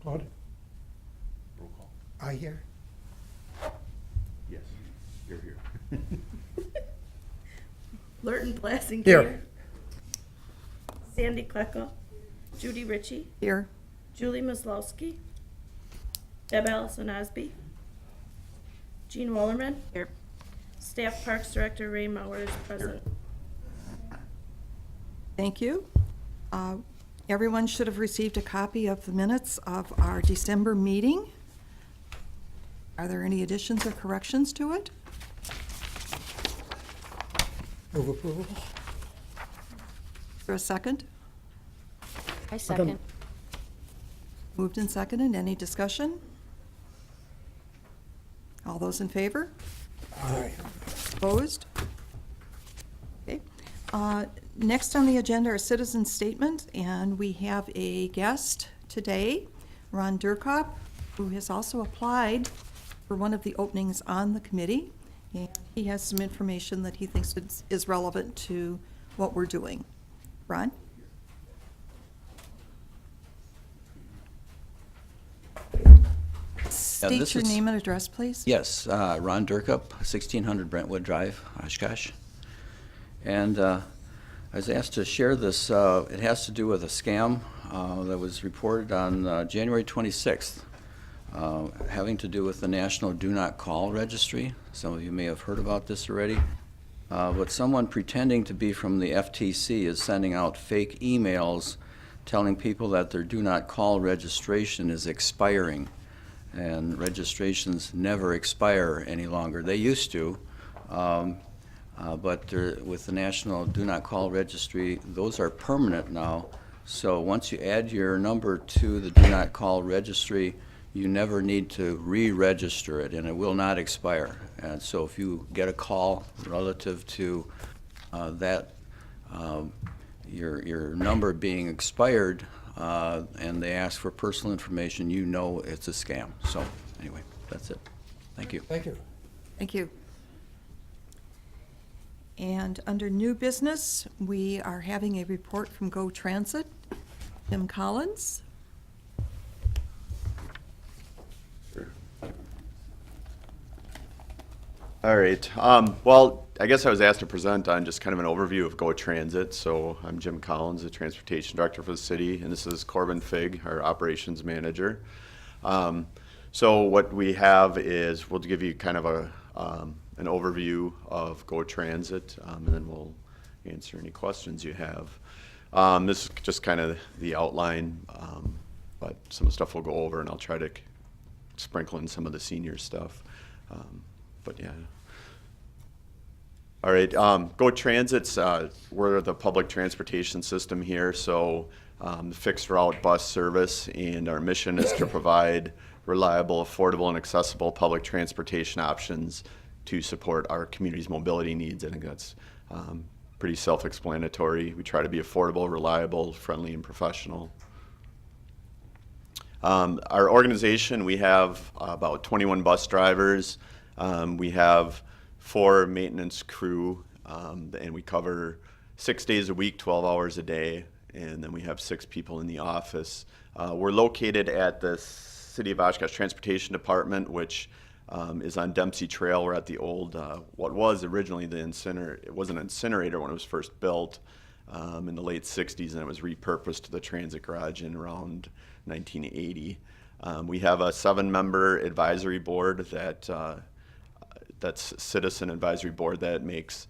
Claude, Roll call. I hear. Yes, you're here. Lurton Blasingame. Here. Sandy Klecko. Judy Ritchie. Here. Julie Maslowski. Deb Allison Osby. Jean Wallerman. Here. Staff Parks Director Ray Mauer is present. Thank you. Everyone should have received a copy of the minutes of our December meeting. Are there any additions or corrections to it? Move approval. Is there a second? I second. Moved and seconded. Any discussion? All those in favor? Aye. Opposed? Okay. Next on the agenda are citizen statements, and we have a guest today, Ron Durkop, who has also applied for one of the openings on the committee. And he has some information that he thinks is relevant to what we're doing. Ron? State this your is- name and address, please. Yes, Ron Durkup, 1600 Brentwood Drive, Oshkosh. And I was asked to share this. It has to do with a scam that was reported on January 26th, having to do with the National Do Not Call Registry. Some of you may have heard about this already. But someone pretending to be from the FTC is sending out fake emails telling people that their Do Not Call registration is expiring. And registrations never expire any longer. They used to, but with the National Do Not Call Registry, those are permanent now. So once you add your number to the Do Not Call Registry, you never need to re-register it, and it will not expire. And so if you get a call relative to your number being expired, and they ask for personal information, you know it's a scam. So anyway, that's it. Thank you. Thank you. Thank you. And under new business, we are having a report from Go Transit. Tim Collins. All right. Well, I guess I was asked to present on just kind of an overview of Go Transit. So I'm Jim Collins, the Transportation Director for the city, and this is Corbin Figg, our Operations Manager. So what we have is we'll give you kind of an overview of Go Transit, and then we'll answer any questions you have. This is just kind of the outline, but some of the stuff we'll go over, and I'll try to sprinkle in some of the senior stuff. But yeah. All right, Go Transit's, we're the public transportation system here, so the fixed route bus service, and our mission is to provide reliable, affordable, and accessible public transportation options to support our community's mobility needs. I think that's pretty self-explanatory. We try to be affordable, reliable, friendly, and professional. Our organization, we have about 21 bus drivers. We have 4 maintenance crew, and we cover 6 days a week, 12 hours a day, and then we have 6 people in the office. We're located at the City of Oshkosh Transportation Department, which is on Dempsey Trail. We're at the old, what was originally the incinerator. It was an incinerator when it was first built in the late 60s, and it was repurposed to the transit garage in around 1980. We have a 7-member advisory board that's citizen advisory board that makes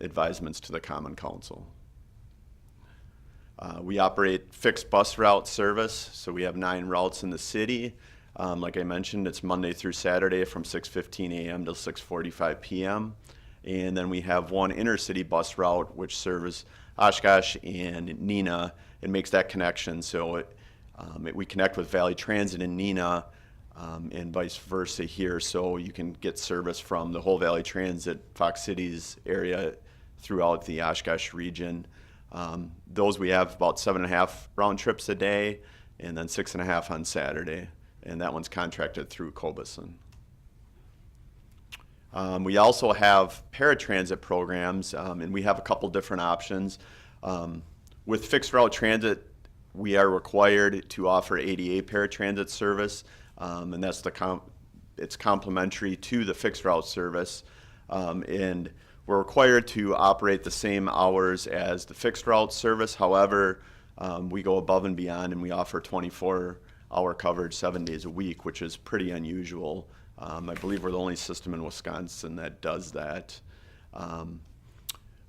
advisements to the Common Council. We operate fixed bus route service, so we have 9 routes in the city. Like I mentioned, it's Monday through Saturday from 6:15 a.m. to 6:45 p.m. And then we have 1 intercity bus route which serves Oshkosh and Neenah. It makes that connection, so we connect with Valley Transit in Neenah, and vice versa here, so you can get service from the whole Valley Transit, Fox Cities area throughout the Oshkosh region. Those we have about 7.5 round trips a day, and then 6.5 on Saturday, and that one's contracted through Cobeson. We also have paratransit programs, and we have a couple different options. With fixed route transit, we are required to offer ADA paratransit service, and that's it's complementary to the fixed route service, and we're required to operate the same hours as the fixed route service. However, we go above and beyond, and we offer 24-hour coverage 7 days a week, which is pretty unusual. I believe we're the only system in Wisconsin that does that.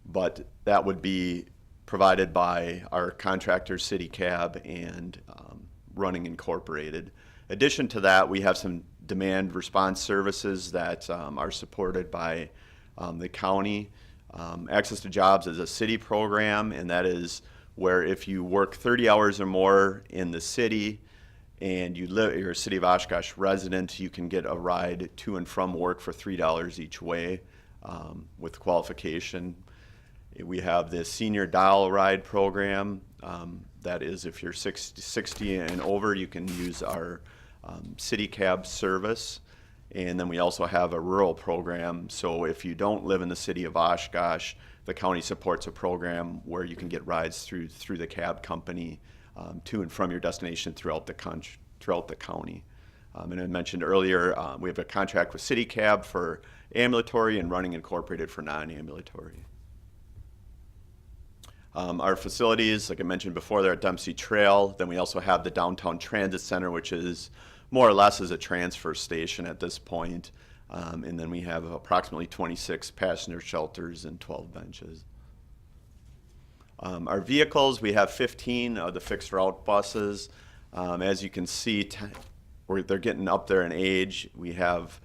But that would be provided by our contractor, City Cab, and Running Incorporated. Addition to that, we have some demand response services that are supported by the county. Access to Jobs is a city program, and that is where if you work 30 hours or more in the city and you're a City of Oshkosh resident, you can get a ride to and from work for $3 each way with qualification. We have the Senior DialARide program. That is, if you're 60 and over, you can use our City Cab service. And then we also have a rural program. So if you don't live in the City of Oshkosh, the county supports a program where you can get rides through the cab company to and from your destination throughout the county. And I mentioned earlier, we have a contract with City Cab for ambulatory and Running Incorporated for non-ambulatory. Our facilities, like I mentioned before, they're at Dempsey Trail. Then we also have the Downtown Transit Center, which is more or less as a transfer station at this point. And then we have approximately 26 passenger shelters and 12 benches. Our vehicles, we have 15 of the fixed route buses. As you can see, they're getting up there in age. We have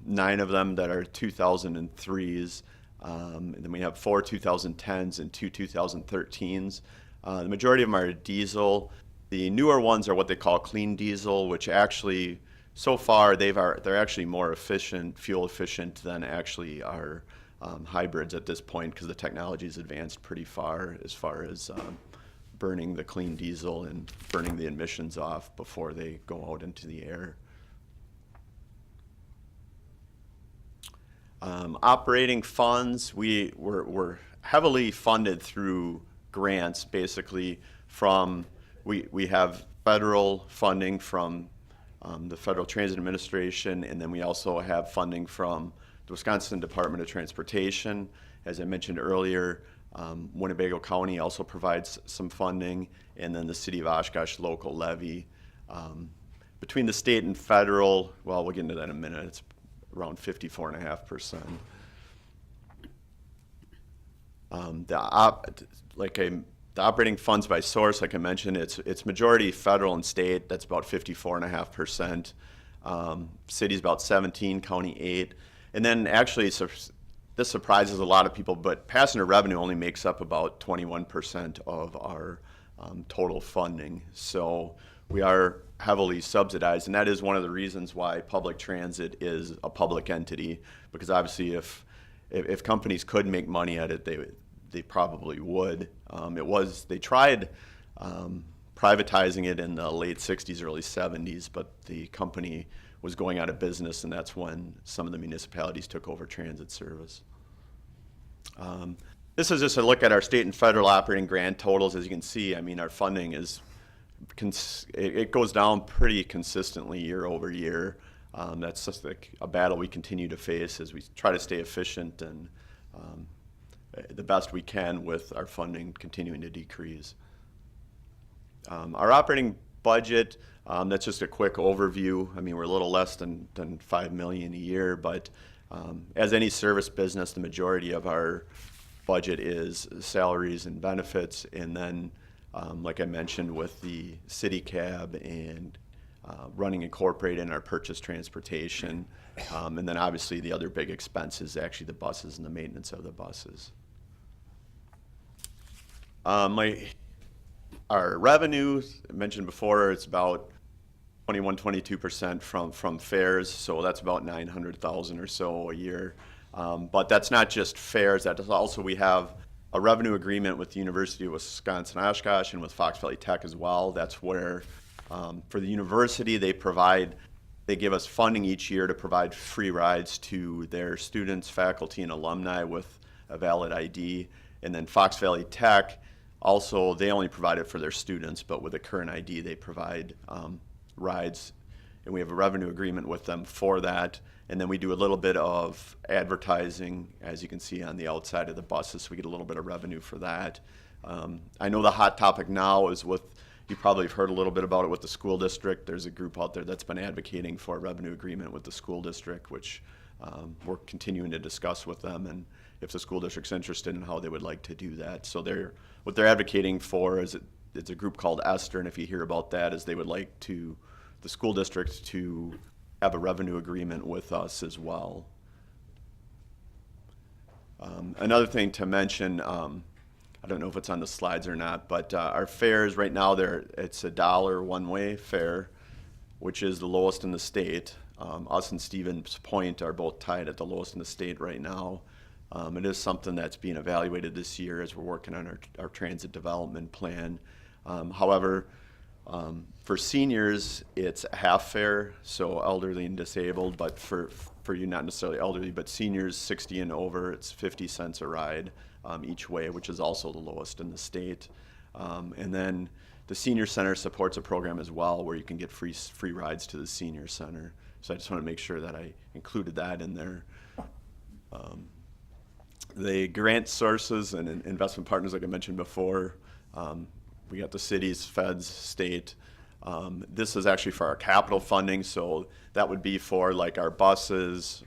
9 of them that are 2003s. And then we have 4 2010s and 2 2013s. The majority of them are diesel. The newer ones are what they call clean diesel, which actually, so far, they're actually more efficient, fuel efficient than actually our hybrids at this point, because the technology has advanced pretty far as burning the clean diesel and burning the emissions off before they go out into the air. Operating funds, we're heavily funded through grants, basically from, we have federal funding from the Federal Transit Administration, and then we also have funding from the Wisconsin Department of Transportation. As I mentioned earlier, Winnebago County also provides some funding, and then the City of Oshkosh local levy. Between the state and federal, well, we'll get into that in a minute, it's around 54.5%. The operating funds by source, like I mentioned, it's majority federal and state. That's about 54.5%. City's about 17, county 8, and then actually this surprises a lot of people, but passenger revenue only makes up about 21% of our total funding. So we are heavily subsidized, and that is one of the reasons why public transit is a public entity, because obviously if companies could make money at it, they probably would. They tried privatizing it in the late 60s, early 70s, but the company was going out of business, and that's when some of the municipalities took over transit service. This is just a look at our state and federal operating grant totals. As you can see, I mean, our funding it goes down pretty consistently year over year. That's just like a battle we continue to face as we try to stay efficient and the best we can with our funding continuing to decrease. Our operating budget, that's just a quick overview. I mean, we're a little less than $5 million a year, but as any service business, the majority of our budget is salaries and benefits, and then like I mentioned, with the City Cab and Running Incorporated and our purchase transportation, and then obviously the other big expense is actually the buses and the maintenance of the buses. Our revenue, I mentioned before, it's about 22% from fares, so that's about $900,000 or so a year. But that's not just fares, that is also, we have a revenue agreement with the University of Wisconsin-Oshkosh and with Fox Valley Tech as well. That's where, for the university, they give us funding each year to provide free rides to their students, faculty, and alumni with a valid ID. And then Fox Valley Tech Also, they only provide it for their students, but with a current ID, they provide rides, and we have a revenue agreement with them for that. And then we do a little bit of advertising, as you can see on the outside of the buses, so we get a little bit of revenue for that. I know the hot topic now is with, you probably have heard a little bit about it with the school district. There's a group out there that's been advocating for a revenue agreement with the school district, which we're continuing to discuss with them, and if the school district's interested in how they would like to do that. So what they're advocating for is it's a group called Esther, and if you hear about that, is they would like the school district to have a revenue agreement with us as well. Another thing to mention, I don't know if it's on the slides or not, but our fares right now, it's $1 one-way fare, which is the lowest in the state. Us and Stevens Point are both tied at the lowest in the state right now. It is something that's being evaluated this year as we're working on our transit development plan. However, for seniors, it's a half fare, so elderly and disabled, but for you, not necessarily elderly, but seniors 60 and over, it's 50 cents a ride each way, which is also the lowest in the state. And then the senior center supports a program as well where you can get free rides to the senior center. So I just want to make sure that I included that in there. The grant sources and investment partners, like I mentioned before, we got the cities, feds, state. This is actually for our capital funding, so that would be for like our buses,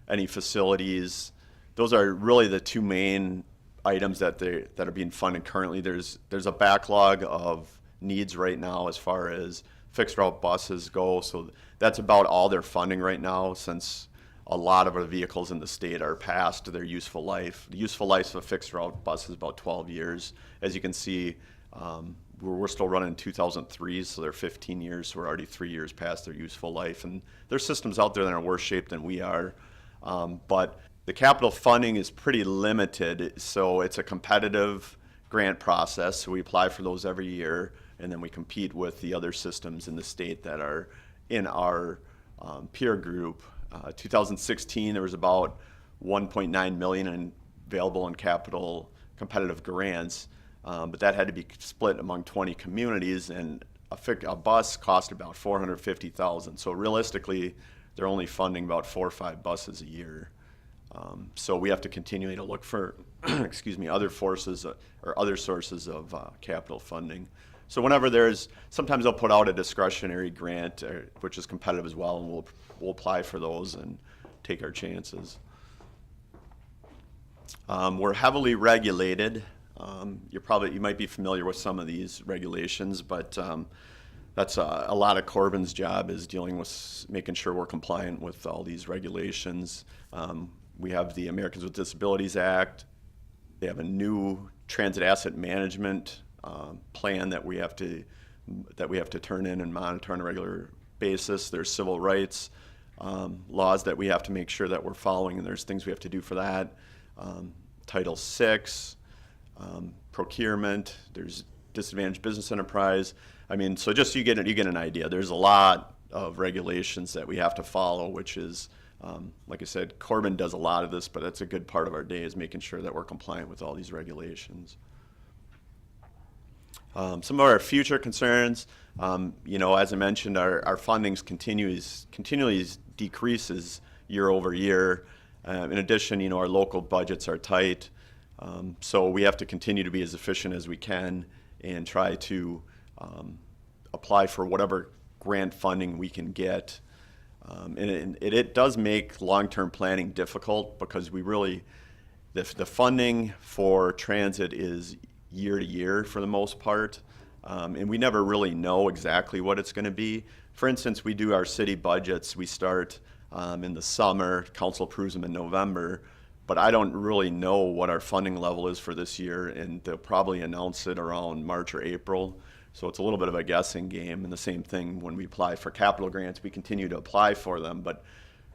any facilities. Those are really the two main items that are being funded currently. There's a backlog of needs right now as far as fixed route buses go, so that's about all they're funding right now, since a lot of our vehicles in the state are past their useful life. The useful life of a fixed route bus is about 12 years. As you can see, we're still running 2003, so they're 15 years, so we're already 3 years past their useful life. And there's systems out there that are in worse shape than we are. But the capital funding is pretty limited, so it's a competitive grant process. So we apply for those every year, and then we compete with the other systems in the state that are in our peer group. 2016, there was about 1.9 million available in capital competitive grants, but that had to be split among 20 communities, and a bus cost about $450,000. So realistically, they're only funding about 4 or 5 buses a year. So we have to continually to look for, other forces or other sources of capital funding. So whenever sometimes they'll put out a discretionary grant, which is competitive as well, and we'll apply for those and take our chances. We're heavily regulated. You might be familiar with some of these regulations, but that's a lot of Corbin's job is dealing with making sure we're compliant with all these regulations. We have the Americans with Disabilities Act. They have a new transit asset management plan that we have to turn in and monitor on a regular basis. There's civil rights laws that we have to make sure that we're following, and there's things we have to do for that. Title VI, procurement. There's disadvantaged business enterprise. I mean, so just you get an idea. There's a lot of regulations that we have to follow, which is, like I said, Corbin does a lot of this, but that's a good part of our day is making sure that we're compliant with all these regulations. Some of our future concerns, as I mentioned, our funding continually decreases year over year. In addition, our local budgets are tight, so we have to continue to be as efficient as we can and try to apply for whatever grant funding we can get. And it does make long-term planning difficult because the funding for transit is year to year for the most part, and we never really know exactly what it's going to be. For instance, we do our city budgets. We start in the summer, council approves them in November, but I don't really know what our funding level is for this year, and they'll probably announce it around March or April. So it's a little bit of a guessing game, and the same thing when we apply for capital grants. We continue to apply for them, but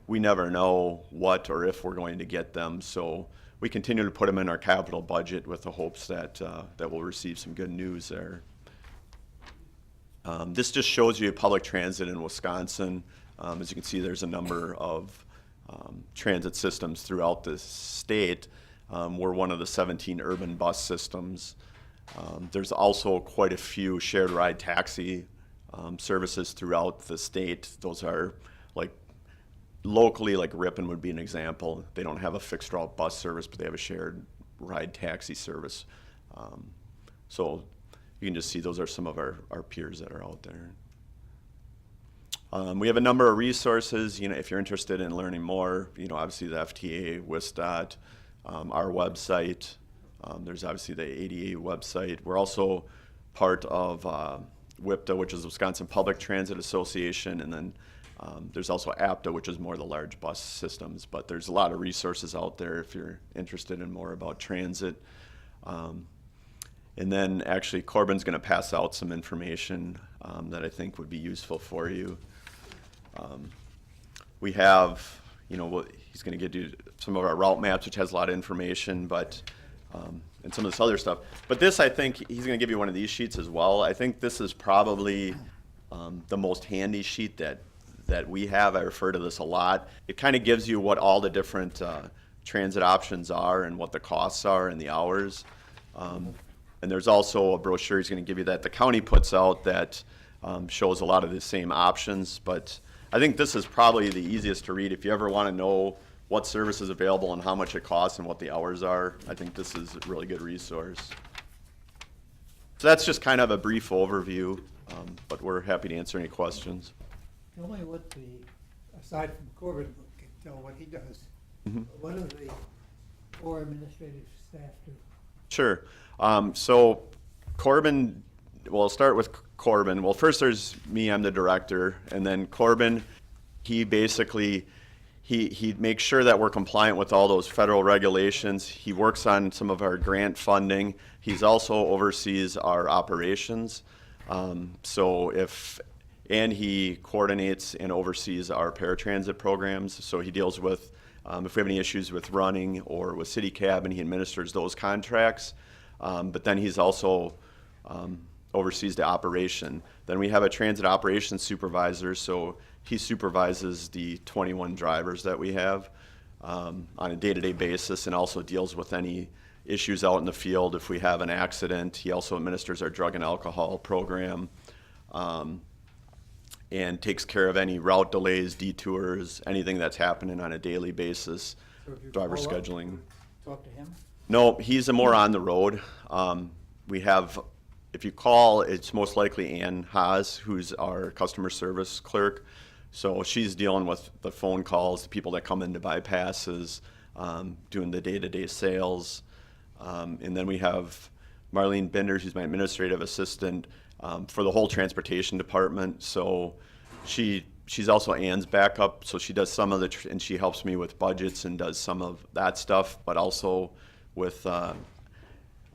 we never know what or if we're going to get them. So we continue to put them in our capital budget with the hopes that we'll receive some good news there. This just shows you public transit in Wisconsin. As you can see, there's a number of transit systems throughout the state. We're one of the 17 urban bus systems. There's also quite a few shared ride taxi services throughout the state. Those are like locally, like Ripon would be an example. They don't have a fixed route bus service, but they have a shared ride taxi service. So you can just see those are some of our peers that are out there. We have a number of resources, if you're interested in learning more, obviously the FTA, WISDOT, our website. There's obviously the ADA website. We're also part of WIPTA, which is Wisconsin Public Transit Association, and then there's also APTA, which is more the large bus systems. But there's a lot of resources out there if you're interested in more about transit. And then actually Corbin's going to pass out some information that I think would be useful for you. We have, he's going to get you some of our route maps, which has a lot of information, but and some of this other stuff. But this, I think, he's going to give you one of these sheets as well. I think this is probably the most handy sheet that we have. I refer to this a lot. It kind of gives you what all the different transit options are and what the costs are and the hours. And there's also a brochure he's going to give you that the county puts out that shows a lot of the same options. But I think this is probably the easiest to read if you ever want to know what service is available and how much it costs and what the hours are. I think this is a really good resource. So that's just kind of a brief overview, but we're happy to answer any questions. Tell me what aside from Corbin, can tell what he does. What do the four administrative staff do? Sure. So Corbin, we'll start with Corbin. Well, first there's me, I'm the director, and then Corbin, he basically, he makes sure that we're compliant with all those federal regulations. He works on some of our grant funding. He's also oversees our operations. And he coordinates and oversees our paratransit programs. So he deals with, if we have any issues with running or with city cab, and he administers those contracts. But then he's also oversees the operation. Then we have a transit operations supervisor, so he supervises the 21 drivers that we have on a day-to-day basis, and also deals with any issues out in the field. If we have an accident, he also administers our drug and alcohol program, and takes care of any route delays, detours, anything that's happening on a daily basis, So if you driver call up, scheduling. talk to him? No, he's more on the road. We have, if you call, it's most likely Ann Haas, who's our customer service clerk. So she's dealing with the phone calls, the people that come in to buy passes, doing the day-to-day sales. And then we have Marlene Binders, who's my administrative assistant for the whole transportation department. So she's also Ann's backup. So she does some of and she helps me with budgets and does some of that stuff, but also with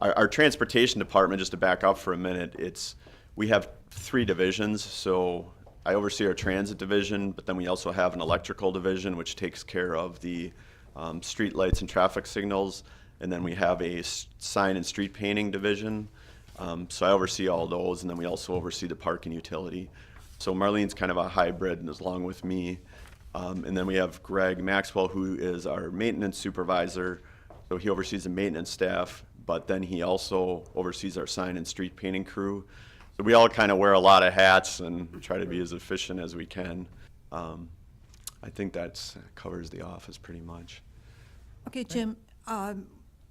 our transportation department. Just to back up for a minute, we have 3 divisions. So I oversee our transit division, but then we also have an electrical division, which takes care of the street lights and traffic signals. And then we have a sign and street painting division. So I oversee all those, and then we also oversee the park and utility. So Marlene's kind of a hybrid, and along with me. And then we have Greg Maxwell, who is our maintenance supervisor. So he oversees the maintenance staff, but then he also oversees our sign and street painting crew. So we all kind of wear a lot of hats and try to be as efficient as we can. I think that covers the office pretty much. Okay, Jim,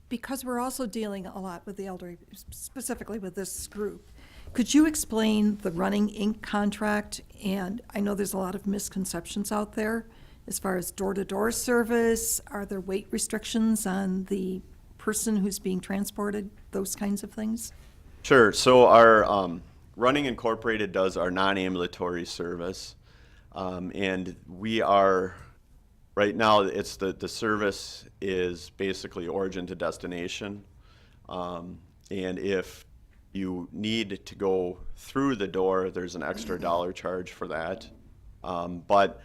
because we're also dealing a lot with the elderly, specifically with this group, could you explain the Running Inc. contract? And I know there's a lot of misconceptions out there as far as door-to-door service. Are there weight restrictions on the person who's being transported, those kinds of things? Sure. So our Running Incorporated does our non-ambulatory service. And we are, right now, it's the service is basically origin to destination. And if you need to go through the door, there's an extra $1 charge for that. But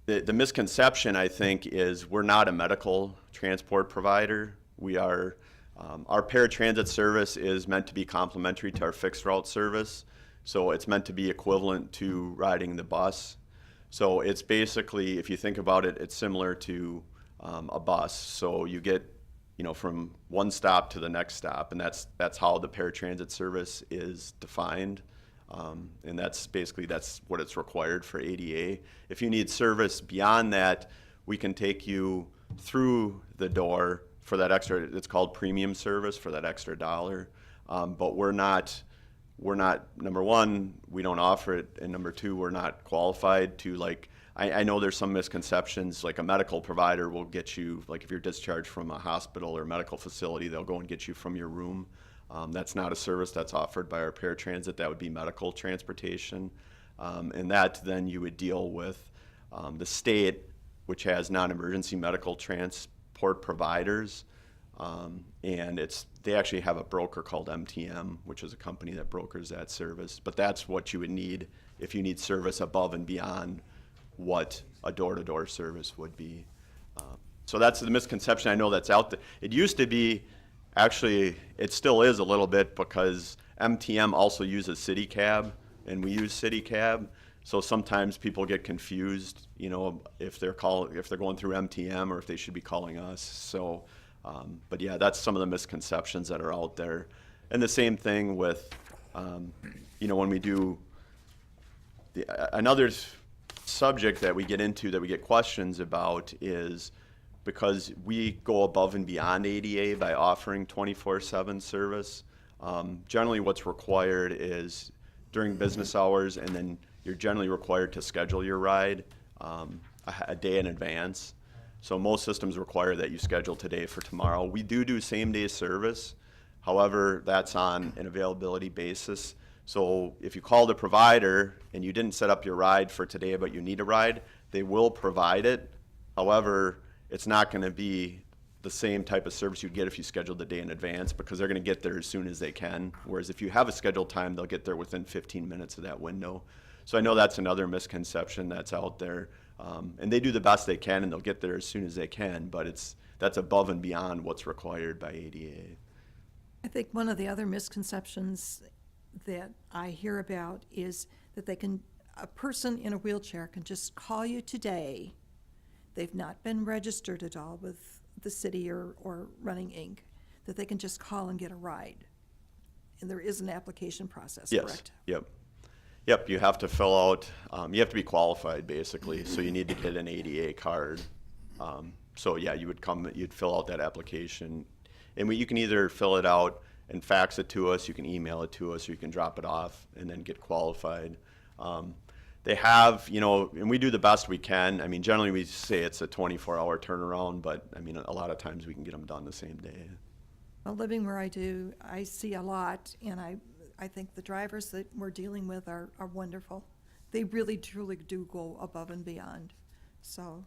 the misconception, I think, is we're not a medical transport provider. We are, our paratransit service is meant to be complementary to our fixed route service. So it's meant to be equivalent to riding the bus. So it's basically, if you think about it, it's similar to a bus. So you get, from one stop to the next stop, and that's how the paratransit service is defined. And that's what it's required for ADA. If you need service beyond that, we can take you through the door for that extra, it's called premium service, for that extra $1. But we're not, number one, we don't offer it, and number two, we're not qualified to, like, I know there's some misconceptions, like a medical provider will get you, like if you're discharged from a hospital or medical facility, they'll go and get you from your room. That's not a service that's offered by our paratransit. That would be medical transportation. And that then you would deal with the state, which has non-emergency medical transport providers. And they actually have a broker called MTM, which is a company that brokers that service. But that's what you would need if you need service above and beyond what a door-to-door service would be. So that's the misconception I know that's out there. It used to be, actually, it still is a little bit, because MTM also uses City Cab, and we use City Cab. So sometimes people get confused, if they're going through MTM or if they should be calling us. So, but yeah, that's some of the misconceptions that are out there. And the same thing with, when we do another subject that we get into that we get questions about is, because we go above and beyond ADA by offering 24/7 service. Generally what's required is during business hours, and then you're generally required to schedule your ride a day in advance. So most systems require that you schedule today for tomorrow. We do same day service. However, that's on an availability basis. So if you call the provider and you didn't set up your ride for today, but you need a ride, they will provide it. However, it's not going to be the same type of service you'd get if you scheduled the day in advance, because they're going to get there as soon as they can. Whereas if you have a scheduled time, they'll get there within 15 minutes of that window. So I know that's another misconception that's out there. And they do the best they can, and they'll get there as soon as they can, but that's above and beyond what's required by ADA. I think one of the other misconceptions that I hear about is that a person in a wheelchair can just call you today. They've not been registered at all with the city or Running Inc., that they can just call and get a ride. And there is an application process, correct? Yes, yep, you have to fill out, you have to be qualified, basically, so you need to get an ADA card. So yeah, you'd fill out that application, and you can either fill it out and fax it to us, you can email it to us, or you can drop it off and then get qualified. They have, and we do the best we can. I mean, generally we say it's a 24-hour turnaround, but I mean, a lot of times we can get them done the same day. Well, living where I do, I see a lot, and I think the drivers that we're dealing with are wonderful. They really, truly do go above and beyond. So,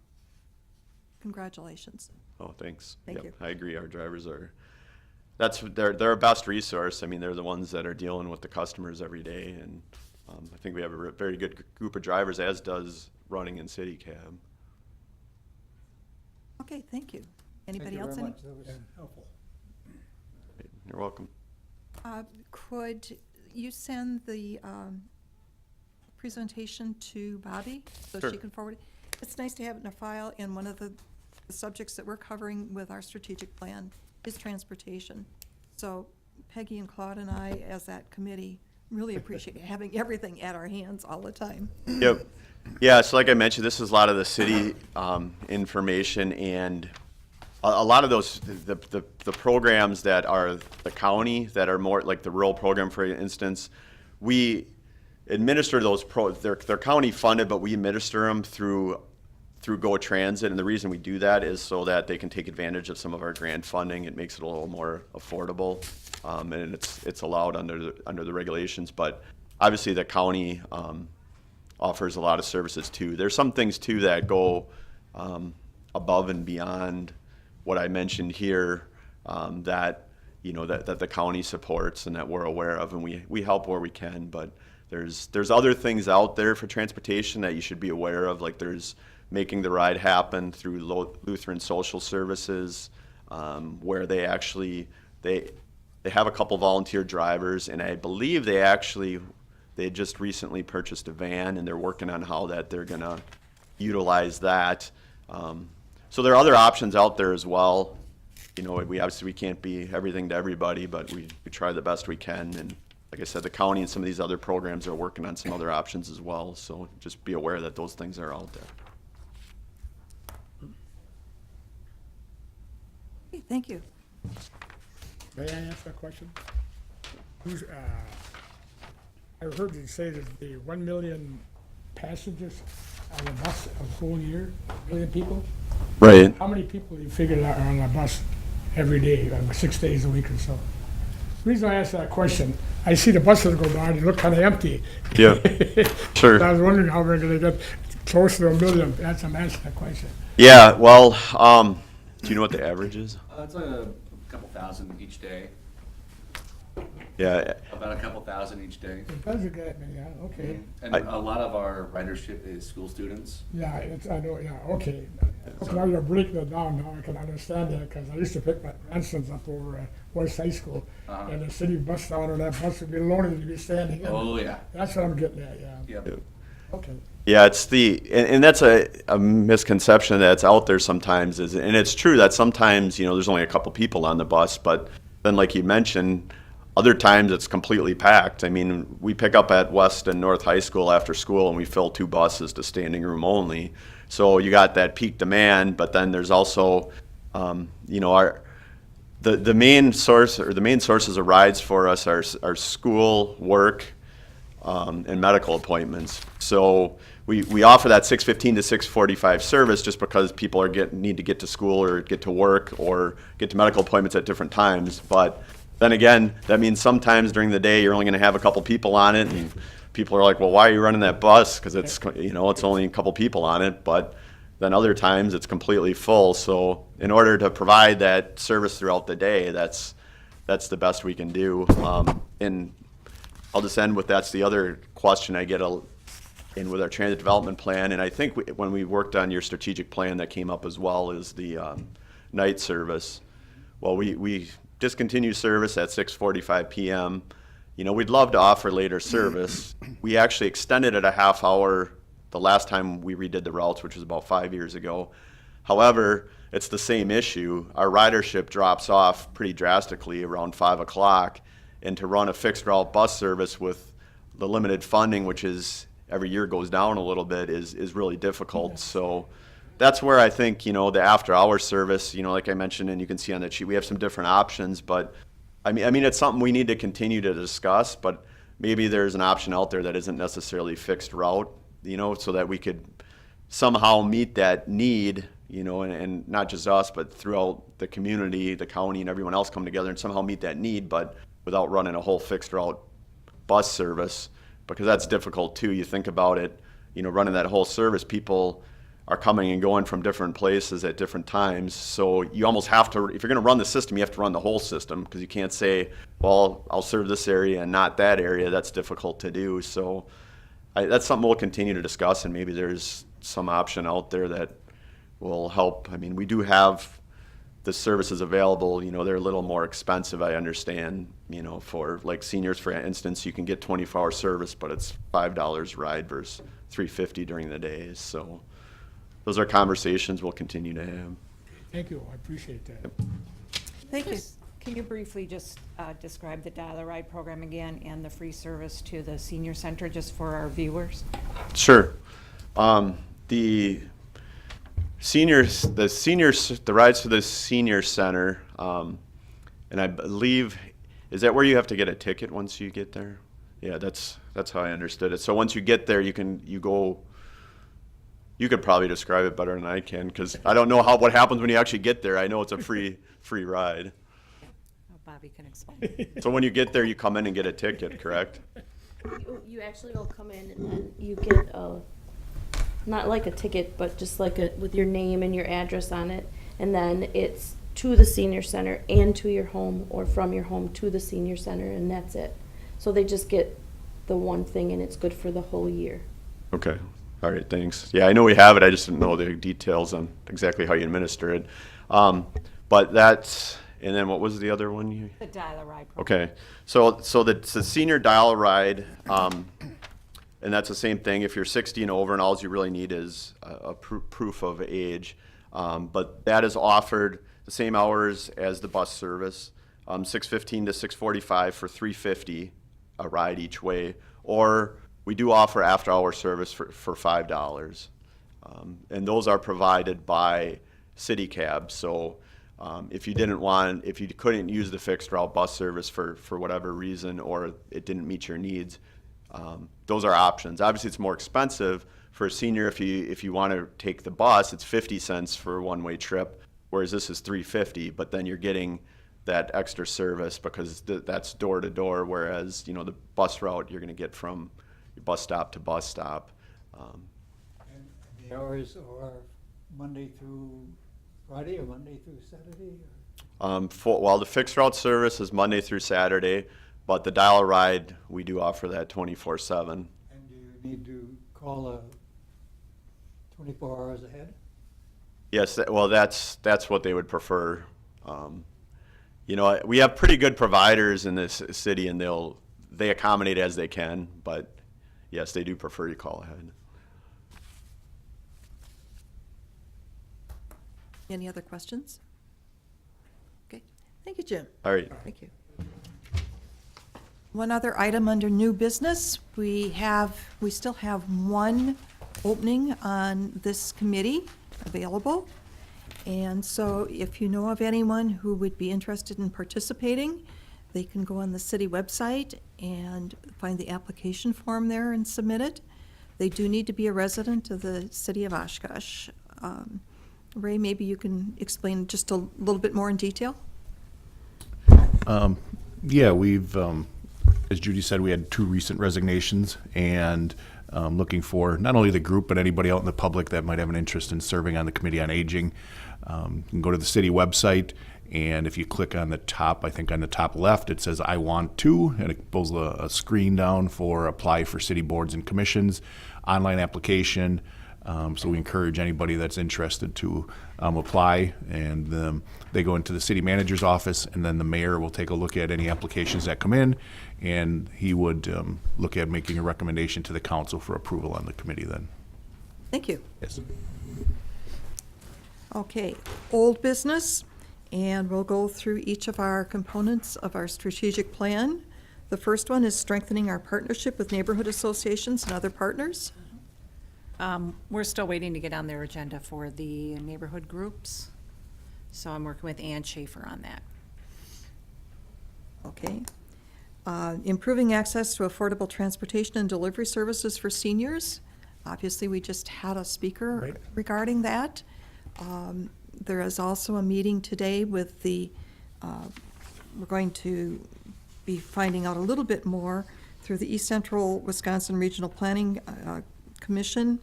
congratulations. Oh, thanks. Thank you. I agree. Our drivers they're our best resource. I mean, they're the ones that are dealing with the customers every day, and I think we have a very good group of drivers, as does Running and City Cab. Okay, thank you. Anybody else? Thank you very much. That was helpful. You're welcome. Could you send the presentation to Bobby so Sure. she can forward it? It's nice to have it in a file, and one of the subjects that we're covering with our strategic plan is transportation. So Peggy and Claude and I, as that committee, really appreciate having everything at our hands all the time. Yep. Yeah, so like I mentioned, this is a lot of the city information, and a lot of those, the programs that are the county, that are more like the rural program, for instance, we administer those, they're county funded, but we administer them through Go Transit, and the reason we do that is so that they can take advantage of some of our grant funding. It makes it a little more affordable, and it's allowed under the regulations. But obviously, the county offers a lot of services too. There's some things too that go above and beyond what I mentioned here, that the county supports and that we're aware of, and we help where we can. But there's other things out there for transportation that you should be aware of, like there's Making the Ride Happen through Lutheran Social Services, where they have a couple volunteer drivers, and I believe they just recently purchased a van, and they're working on how that they're gonna utilize that. So there are other options out there as well. you know, we obviously we can't be everything to everybody, but we try the best we can. And like I said, the county and some of these other programs are working on some other options as well. So just be aware that those things are out there. Okay, thank you. May I ask a question? Who's, I heard you say that the 1 million passengers on the bus a whole year, 1 million people? Right. How many people do you figure are on a bus every day, 6 days a week or so? The reason I asked that question, I see the buses go by, they look kind of empty. Yeah, sure. I was wondering how we're gonna get close to 1 million, that's, I'm asking that question. Yeah, well, do you know what the average is? It's a couple thousand each day, Yeah, about a couple thousand each day. It does get me, yeah, okay. And a lot of our ridership is school students. Yeah, it's, I know, yeah, okay. Okay, now you're breaking it down, now I can understand that, because I used to pick my grandsons up over at West High School, Uh-huh. and the city bus down, and that bus would be loaded, and you'd be standing in it. Oh, yeah. That's what I'm getting at, yeah. Yep. Okay. yeah, it's and that's a misconception that's out there sometimes, and it's true that sometimes, you know, there's only a couple people on the bus, but then like you mentioned, other times it's completely packed. I mean, we pick up at West and North High School after school and we fill 2 buses to standing room only. So you got that peak demand, but then there's also, you know, the main source or the main sources of rides for us are school, work, and medical appointments. So we offer that 6:15 to 6:45 service just because people need to get to school or get to work or get to medical appointments at different times. But then again, that means sometimes during the day you're only going to have a couple people on it, and people are like, "Well, why are you running that bus?" Because it's, you know, it's only a couple people on it. But then other times it's completely full. So in order to provide that service throughout the day, that's the best we can do. And I'll just end with that's the other question I get in with our transit development plan. And I think when we worked on your strategic plan, that came up as well, is the night service. Well, we discontinue service at 6:45 p.m. You know, we'd love to offer later service. We actually extended it a half hour the last time we redid the routes, which was about 5 years ago. However, it's the same issue. Our ridership drops off pretty drastically around 5 o'clock, and to run a fixed route bus service with the limited funding, which is every year goes down a little bit, is really difficult. So that's where I think, you know, the after-hours service, you know, like I mentioned, and you can see on that sheet, we have some different options. But I mean, it's something we need to continue to discuss. But maybe there's an option out there that isn't necessarily fixed route, you know, so that we could somehow meet that need, you know, and not just us, but throughout the community, the county, and everyone else come together and somehow meet that need, but without running a whole fixed route bus service, because that's difficult too. You think about it, you know, running that whole service, people are coming and going from different places at different times. So you almost have to, if you're going to run the system, you have to run the whole system, because you can't say, well, I'll serve this area and not that area. That's difficult to do. So that's something we'll continue to discuss, and maybe there's some option out there that will help. I mean, we do have the services available. You know, they're a little more expensive, I understand. You know, for like seniors, for instance, you can get 24-hour service, but it's $5 ride versus $3.50 during the days. So those are conversations we'll continue to have. Thank you, I appreciate that. Thank you. Can you briefly just describe the DialARide program again and the free service to the senior center, just for our viewers? Sure. The rides to the senior center, and I believe, is that where you have to get a ticket once you get there? Yeah, that's how I understood it. So once you get there, you could probably describe it better than I can, because I don't know what happens when you actually get there. I know it's a free ride. Oh, Bobby can explain. So when you get there, you come in and get a ticket, correct? You actually will come in and then you get not like a ticket, but just like with your name and your address on it. And then it's to the senior center and to your home, or from your home to the senior center, and that's it. So they just get the one thing, and it's good for the whole year. Okay. All right, thanks. Yeah, I know we have it. I just didn't know the details on exactly how you administer it. But that's, and then what was the other one? The DialARide program. Okay, so the senior DialARide, and that's the same thing. If you're 60 and over, and all you really need is a proof of age. But that is offered the same hours as the bus service, 6:15 to 6:45 for $3.50 a ride each way, or we do offer after-hour service for $5. And those are provided by city cabs. So if you couldn't use the fixed route bus service for whatever reason, or it didn't meet your needs, those are options. Obviously, it's more expensive for a senior. If you want to take the bus, it's 50 cents for a one-way trip, whereas this is $3.50. But then you're getting that extra service because that's door to door. Whereas the bus route you're going to get from bus stop to bus stop. And the hours are Monday through Friday or Monday through Saturday? Well, the fixed route service is Monday through Saturday, but the DialARide, we do offer that 24/7. And do you need to call 24 hours ahead? Yes, that's what they would prefer. We have pretty good providers in this city, and they accommodate as they can, but yes, they do prefer you call ahead. Any other questions? Okay, thank you, Jim. All right. Thank you. One other item under new business, we still have one opening on this committee available. And so if you know of anyone who would be interested in participating, they can go on the city website and find the application form there and submit it. They do need to be a resident of the city of Oshkosh. Ray, maybe you can explain just a little bit more in detail? Yeah, we've, as Judy said, we had 2 recent resignations, and looking for not only the group, but anybody out in the public that might have an interest in serving on the Committee on Aging. You can go to the city website, and if you click on the top, I think on the top left, it says I want to, and it pulls a screen down for apply for city boards and commissions, online application. So we encourage anybody that's interested to apply, and they go into the city manager's office, and then the mayor will take a look at any applications that come in, and he would look at making a recommendation to the council for approval on the committee then. Thank you. Yes. Okay, old business, and we'll go through each of our components of our strategic plan. The first one is strengthening our partnership with neighborhood associations and other partners. We're still waiting to get on their agenda for the neighborhood groups. So I'm working with Ann Schaefer on that. Okay. Improving access to affordable transportation and delivery services for seniors. Obviously, we just had a speaker Right. regarding that. There is also a meeting today with we're going to be finding out a little bit more through the East Central Wisconsin Regional Planning Commission.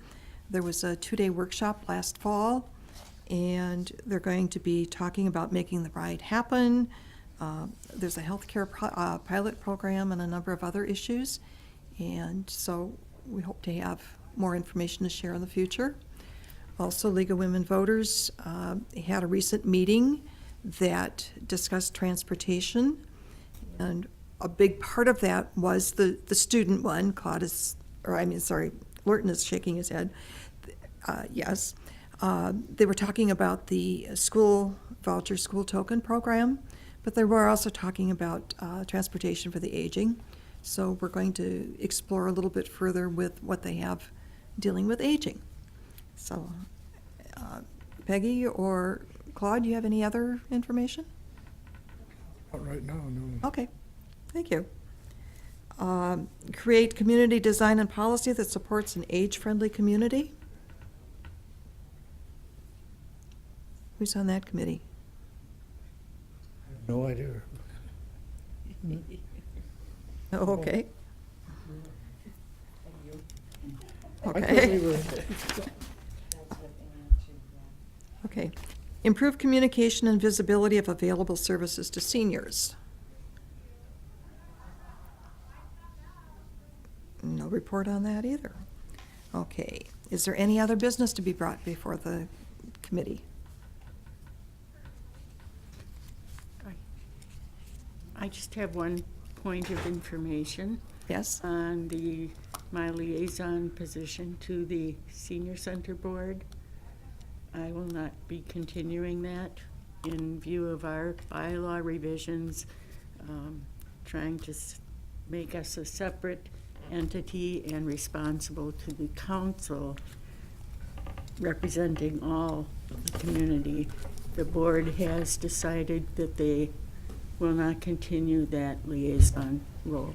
There was a 2-day workshop last fall, and they're going to be talking about making the ride happen. There's a healthcare pilot program and a number of other issues, and so we hope to have more information to share in the future. Also, League of Women Voters had a recent meeting that discussed transportation, and a big part of that was the student one. Lurton is shaking his head. Yes. They were talking about the school voucher, school token program, but they were also talking about transportation for the aging. So we're going to explore a little bit further with what they have dealing with aging. So, Peggy or Claude, do you have any other information? Not right now, no. Okay, thank you. Create community design and policy that supports an age-friendly community. Who's on that committee? No idea. Oh, okay. I thought Okay. we were- Okay. Improve communication and visibility of available services to seniors. No report on that either. Okay. Is there any other business to be brought before the committee? I just have one point of information Yes? on my liaison position to the Senior Center Board. I will not be continuing that. in view of our bylaw revisions, trying to make us a separate entity and responsible to the council representing all of the community. The board has decided that they will not continue that liaison role.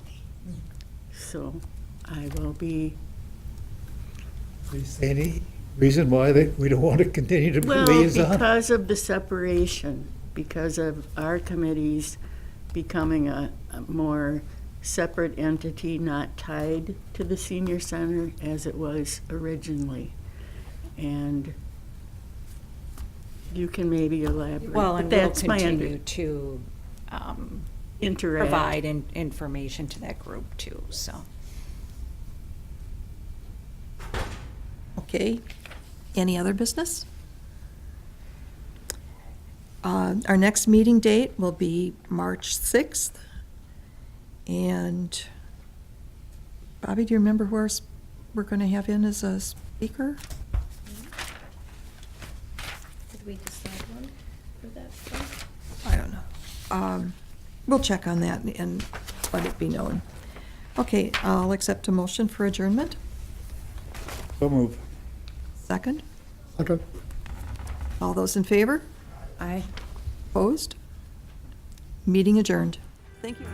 So I will be, Please say any reason why we don't want to continue to be well, liaison? because of the separation, because of our committees becoming a more separate entity, not tied to the senior center as it was originally. And you can maybe elaborate, Well, but and we'll that's my continue to interact. provide information to that group too, so. Okay. Any other business? Our next meeting date will be March 6th. And Bobby, do you remember who we're going to have in as a speaker? Did we decide one for that one? I don't know. We'll check on that and let it be known. Okay, I'll accept a motion for adjournment. So move. Second. Okay. All those in favor? Aye. Opposed? Meeting adjourned. Thank you.